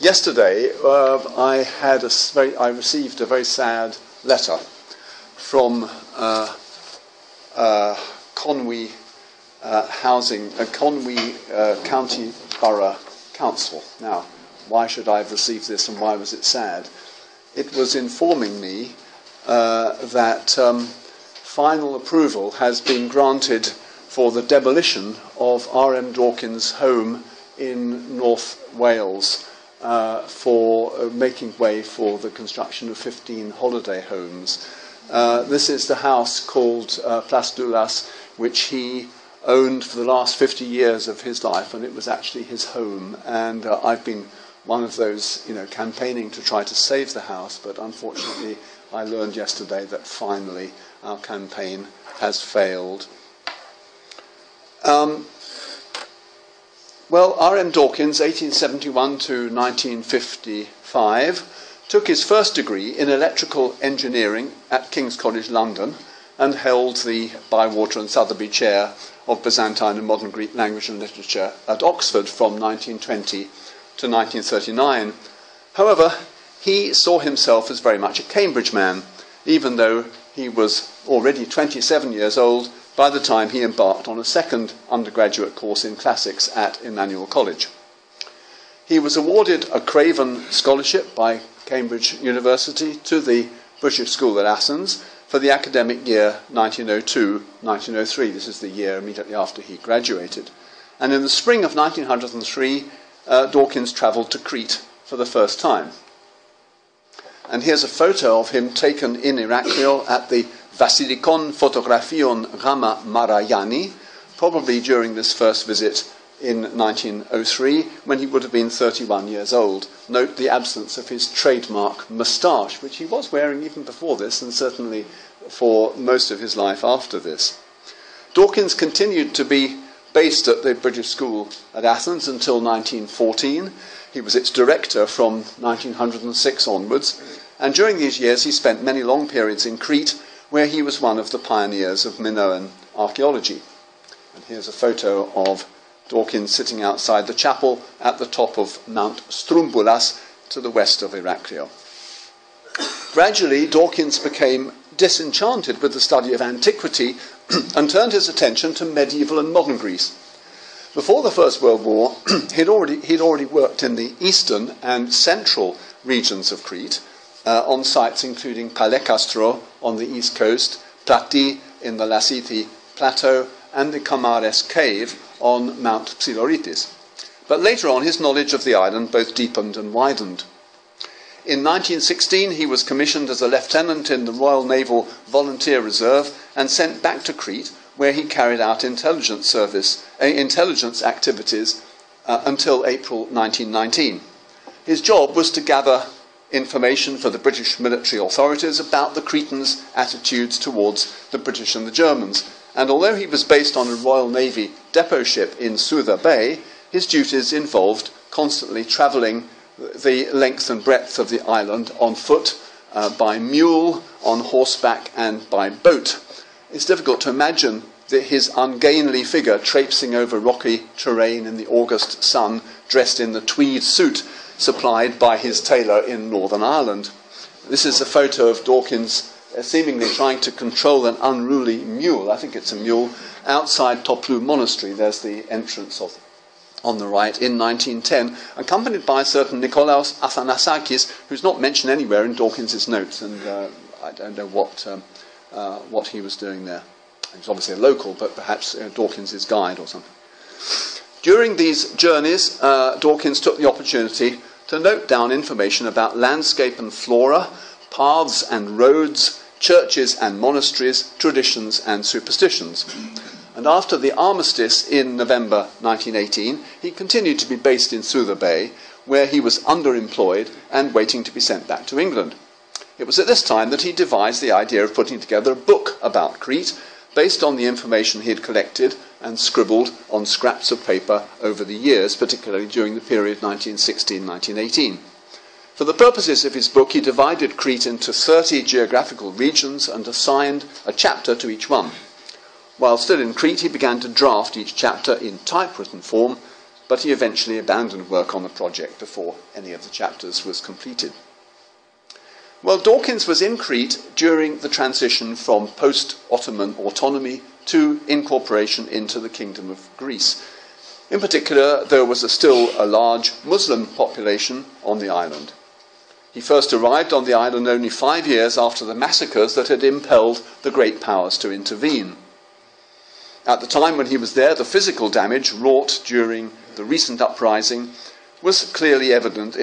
Yesterday I received a very sad letter from Conwy Conwy County Borough Council. Now, why should I have received this, and why was it sad? It was informing me that final approval has been granted for the demolition of R.M. Dawkins' home in North Wales for making way for the construction of 15 holiday homes. This is the house called Place Doulas, which he owned for the last 50 years of his life, and it was actually his home. And I've been one of those, campaigning to try to save the house, but unfortunately I learned yesterday that finally our campaign has failed. Well, R.M. Dawkins, 1871 to 1955, took his first degree in electrical engineering at King's College, London, and held the Bywater and Sotheby Chair of Byzantine and Modern Greek Language and Literature at Oxford from 1920 to 1939. However, he saw himself as very much a Cambridge man, even though he was already 27 years old by the time he embarked on a second undergraduate course in classics at Emmanuel College. He was awarded a Craven Scholarship by Cambridge University to the British School at Athens for the academic year 1902-1903. This is the year immediately after he graduated. And in the spring of 1903, Dawkins travelled to Crete for the first time. And here's a photo of him taken in Iraklion at the Vasilikon Photographion Rama Marayani, probably during this first visit in 1903, when he would have been 31 years old. Note the absence of his trademark moustache, which he was wearing even before this, and certainly for most of his life after this. Dawkins continued to be based at the British School at Athens until 1914. He was its director from 1906 onwards, and during these years he spent many long periods in Crete, where he was one of the pioneers of Minoan archaeology. And here's a photo of Dawkins sitting outside the chapel at the top of Mount Strumboulas to the west of Iraklion. Gradually, Dawkins became disenchanted with the study of antiquity and turned his attention to medieval and modern Greece. Before the First World War, he'd already worked in the eastern and central regions of Crete, on sites including Palekastro on the east coast, Plati in the Lasiti plateau, and the Kamares cave on Mount Psiloritis. But later on, his knowledge of the island both deepened and widened. In 1916, he was commissioned as a lieutenant in the Royal Naval Volunteer Reserve and sent back to Crete, where he carried out intelligence activities until April 1919. His job was to gather information for the British military authorities about the Cretans' attitudes towards the British and the Germans. And although he was based on a Royal Navy depot ship in Suda Bay, his duties involved constantly travelling the length and breadth of the island on foot, by mule, on horseback, and by boat. It's difficult to imagine his ungainly figure traipsing over rocky terrain in the August sun, dressed in the tweed suit supplied by his tailor in Northern Ireland. This is a photo of Dawkins seemingly trying to control an unruly mule, I think it's a mule, outside Toplu Monastery. There's the entrance on the right in 1910, accompanied by a certain Nikolaos Athanasakis, who's not mentioned anywhere in Dawkins's notes, and I don't know what he was doing there. He was obviously a local, but perhaps Dawkins's guide or something. During these journeys, Dawkins took the opportunity to note down information about landscape and flora, paths and roads, churches and monasteries, traditions and superstitions. And after the armistice in November 1918, he continued to be based in Suda Bay, where he was underemployed and waiting to be sent back to England. It was at this time that he devised the idea of putting together a book about Crete, based on the information he had collected and scribbled on scraps of paper over the years, particularly during the period 1916-1918. For the purposes of his book, he divided Crete into 30 geographical regions and assigned a chapter to each one. While still in Crete, he began to draft each chapter in typewritten form, but he eventually abandoned work on the project before any of the chapters was completed. Well, Dawkins was in Crete during the transition from post-Ottoman autonomy to incorporation into the Kingdom of Greece. In particular, there was still a large Muslim population on the island. He first arrived on the island only 5 years after the massacres that had impelled the great powers to intervene. At the time when he was there, the physical damage wrought during the recent uprising was clearly evident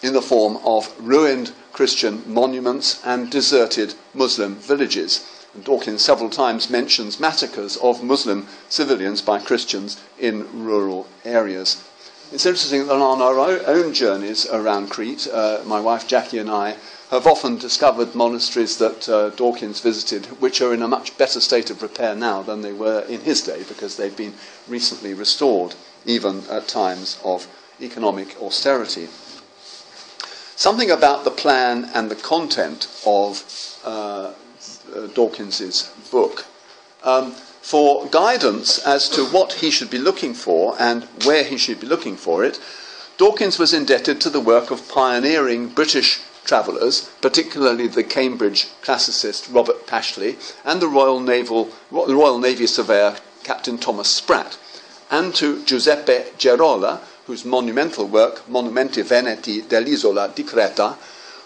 in the form of ruined Christian monuments and deserted Muslim villages. And Dawkins several times mentions massacres of Muslim civilians by Christians in rural areas. It's interesting that on our own journeys around Crete, my wife Jackie and I have often discovered monasteries that Dawkins visited which are in a much better state of repair now than they were in his day, because they've been recently restored, even at times of economic austerity. Something about the plan and the content of Dawkins's book. For guidance as to what he should be looking for and where he should be looking for it, Dawkins was indebted to the work of pioneering British travellers, particularly the Cambridge classicist Robert Pashley and the Royal Navy surveyor Captain Thomas Spratt, and to Giuseppe Gerola, whose monumental work, Monumenti Veneti dell'Isola di Creta,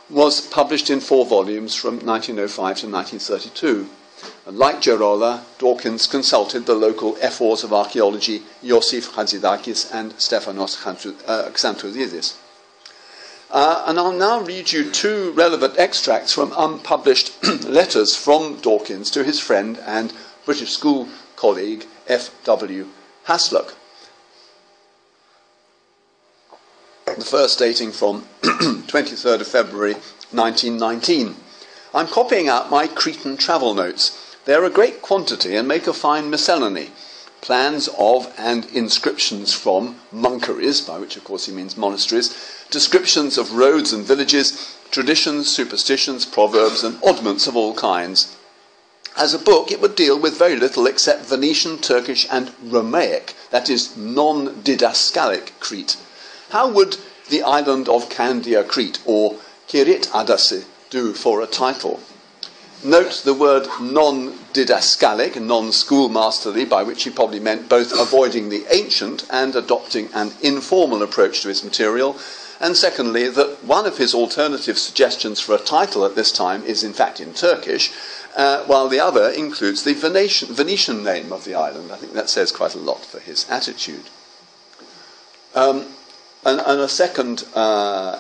was published in 4 volumes from 1905 to 1932. And like Gerola, Dawkins consulted the local ephors of archaeology, Iosif Kazantzakis and Stefanos Kazantzakis. And I'll now read you 2 relevant extracts from unpublished letters from Dawkins to his friend and British school colleague F.W. Hasluck. The first dating from 23rd of February 1919. I'm copying out my Cretan travel notes. They're a great quantity and make a fine miscellany. Plans of and inscriptions from monkeries, by which of course he means monasteries, descriptions of roads and villages, traditions, superstitions, proverbs and oddments of all kinds. As a book, it would deal with very little except Venetian, Turkish and Romaic, that is non-didascalic Crete. How would the island of Candia Crete, or Kirit Adasi, do for a title? Note the word non-didascalic, non-schoolmasterly, by which he probably meant both avoiding the ancient and adopting an informal approach to his material, and secondly, that one of his alternative suggestions for a title at this time is in fact in Turkish, while the other includes the Venetian name of the island. I think that says quite a lot for his attitude. And a second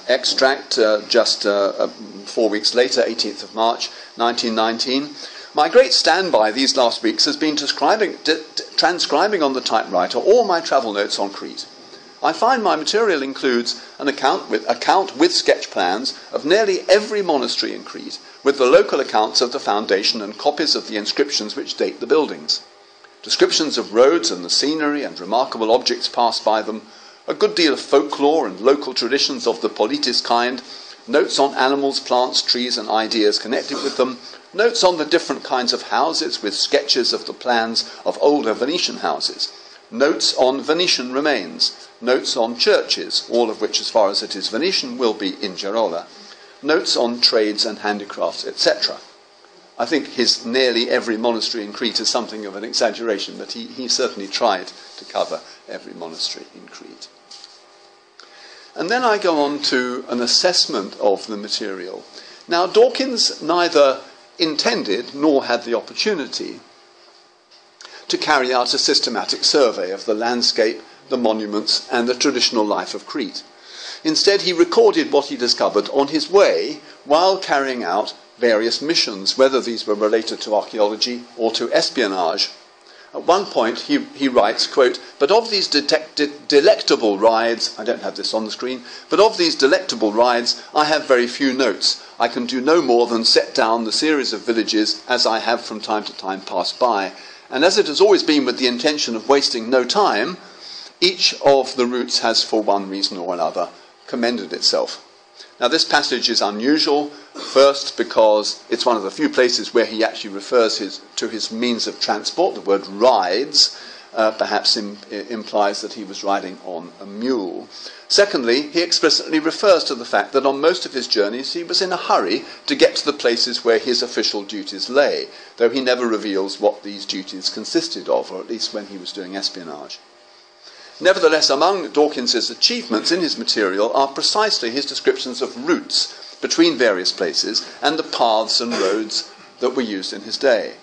extract, just 4 weeks later, 18th of March, 1919. My great standby these last weeks has been transcribing on the typewriter all my travel notes on Crete. I find my material includes an account with sketch plans of nearly every monastery in Crete, with the local accounts of the foundation and copies of the inscriptions which date the buildings. Descriptions of roads and the scenery and remarkable objects passed by them, a good deal of folklore and local traditions of the politis kind, notes on animals, plants, trees and ideas connected with them, notes on the different kinds of houses with sketches of the plans of older Venetian houses, notes on Venetian remains, notes on churches, all of which, as far as it is Venetian, will be in Gerola, notes on trades and handicrafts, etc. I think his nearly every monastery in Crete is something of an exaggeration, but he certainly tried to cover every monastery in Crete. And then I go on to an assessment of the material. Now, Dawkins neither intended nor had the opportunity to carry out a systematic survey of the landscape, the monuments, and the traditional life of Crete. Instead, he recorded what he discovered on his way while carrying out various missions, whether these were related to archaeology or to espionage. At one point, he writes, quote, "But of these delectable rides," I don't have this on the screen, "but of these delectable rides, I have very few notes. I can do no more than set down the series of villages as I have from time to time passed by. And as it has always been with the intention of wasting no time, each of the routes has, for one reason or another, commended itself." Now, this passage is unusual, first because it's one of the few places where he actually refers to his means of transport, the word rides, perhaps implies that he was riding on a mule. Secondly, he explicitly refers to the fact that on most of his journeys he was in a hurry to get to the places where his official duties lay, though he never reveals what these duties consisted of, or at least when he was doing espionage. Nevertheless, among Dawkins's achievements in his material are precisely his descriptions of routes between various places and the paths and roads that were used in his day.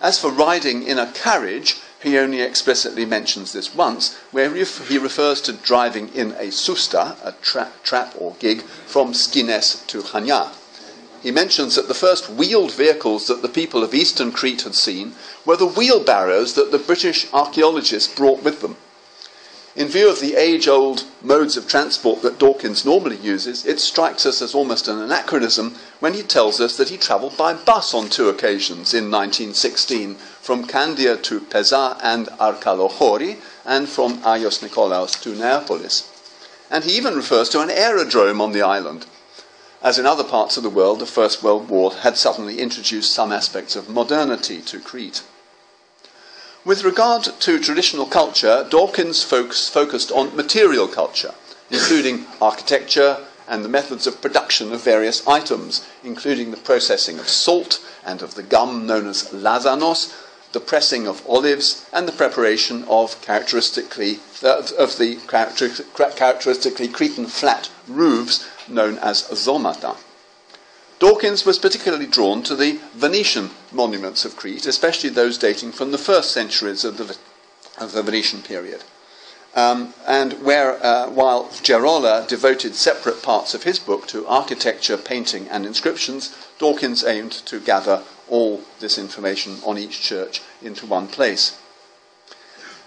As for riding in a carriage, he only explicitly mentions this once, where he refers to driving in a sousta, a trap or gig, from Skines to Chania. He mentions that the first wheeled vehicles that the people of eastern Crete had seen were the wheelbarrows that the British archaeologists brought with them. In view of the age-old modes of transport that Dawkins normally uses, it strikes us as almost an anachronism when he tells us that he travelled by bus on 2 occasions in 1916, from Candia to Pesa and Arkalohori, and from Agios Nikolaos to Neapolis. And he even refers to an aerodrome on the island. As in other parts of the world, the First World War had suddenly introduced some aspects of modernity to Crete. With regard to traditional culture, Dawkins focused on material culture, including architecture and the methods of production of various items, including the processing of salt and of the gum known as lazanos, the pressing of olives, and the preparation of characteristically Cretan flat roofs known as zomata. Dawkins was particularly drawn to the Venetian monuments of Crete, especially those dating from the first centuries of the Venetian period. And while Gerola devoted separate parts of his book to architecture, painting, and inscriptions, Dawkins aimed to gather all this information on each church into one place.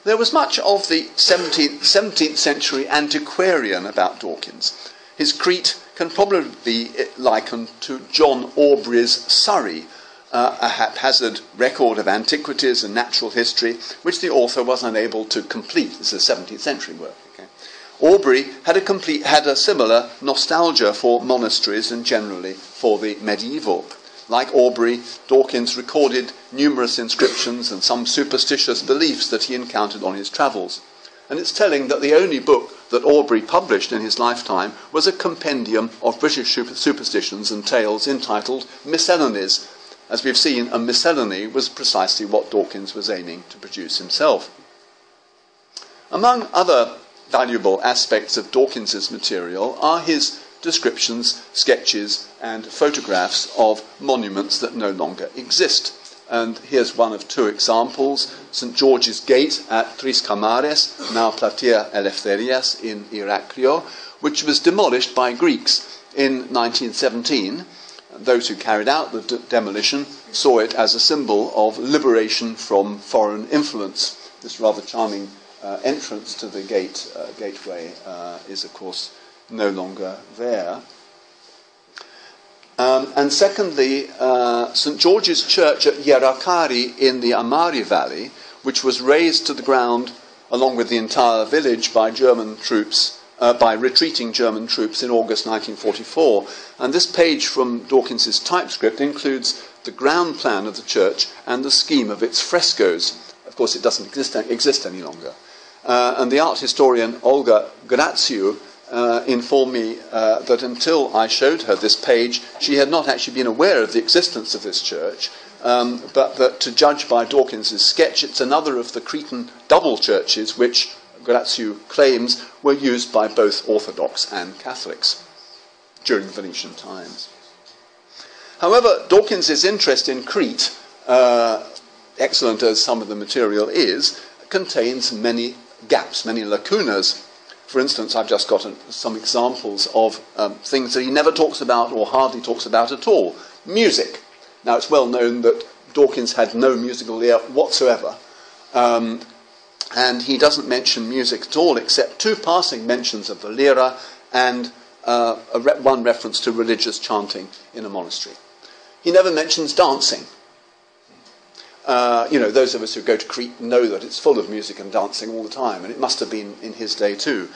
There was much of the 17th century antiquarian about Dawkins. His Crete can probably be likened to John Aubrey's Surrey, a haphazard record of antiquities and natural history, which the author was unable to complete. This is a 17th century work. Okay? Aubrey had a similar nostalgia for monasteries and generally for the medieval. Like Aubrey, Dawkins recorded numerous inscriptions and some superstitious beliefs that he encountered on his travels. And it's telling that the only book that Aubrey published in his lifetime was a compendium of British superstitions and tales entitled Miscellanies. As we've seen, a miscellany was precisely what Dawkins was aiming to produce himself. Among other valuable aspects of Dawkins's material are his descriptions, sketches, and photographs of monuments that no longer exist. And here's one of 2 examples. St. George's Gate at Tris Camares, now Platea Eleftherias in Iraklio, which was demolished by Greeks in 1917. Those who carried out the demolition saw it as a symbol of liberation from foreign influence. This rather charming entrance to the gateway is, of course, no longer there. And secondly, St. George's Church at Yerakari in the Amari Valley, which was razed to the ground along with the entire village by German troops, by retreating German troops in August 1944. And this page from Dawkins's typescript includes the ground plan of the church and the scheme of its frescoes. Of course, it doesn't exist any longer. And the art historian Olga Grațiu informed me that until I showed her this page, she had not actually been aware of the existence of this church, but that to judge by Dawkins's sketch, it's another of the Cretan double churches which Grațiu claims were used by both Orthodox and Catholics during the Venetian times. However, Dawkins's interest in Crete, excellent as some of the material is, contains many gaps, many lacunas. For instance, I've just got some examples of things that he never talks about or hardly talks about at all. Music. Now, it's well known that Dawkins had no musical ear whatsoever. And he doesn't mention music at all, except 2 passing mentions of the lira and one reference to religious chanting in a monastery. He never mentions dancing. Those of us who go to Crete know that it's full of music and dancing all the time, and it must have been in his day too.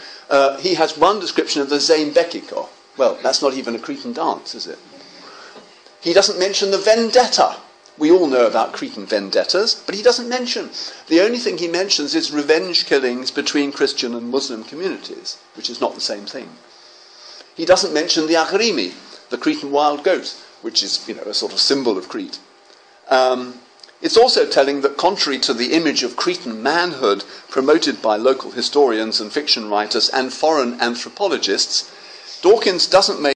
He has one description of the Zembekiko. Well, that's not even a Cretan dance, is it? He doesn't mention the vendetta, We all know about Cretan vendettas, but he doesn't mention. The only thing he mentions is revenge killings between Christian and Muslim communities, which is not the same thing. He doesn't mention the aghrimi, the Cretan wild goat, which is, a sort of symbol of Crete. It's also telling that contrary to the image of Cretan manhood promoted by local historians and fiction writers and foreign anthropologists, Dawkins doesn't make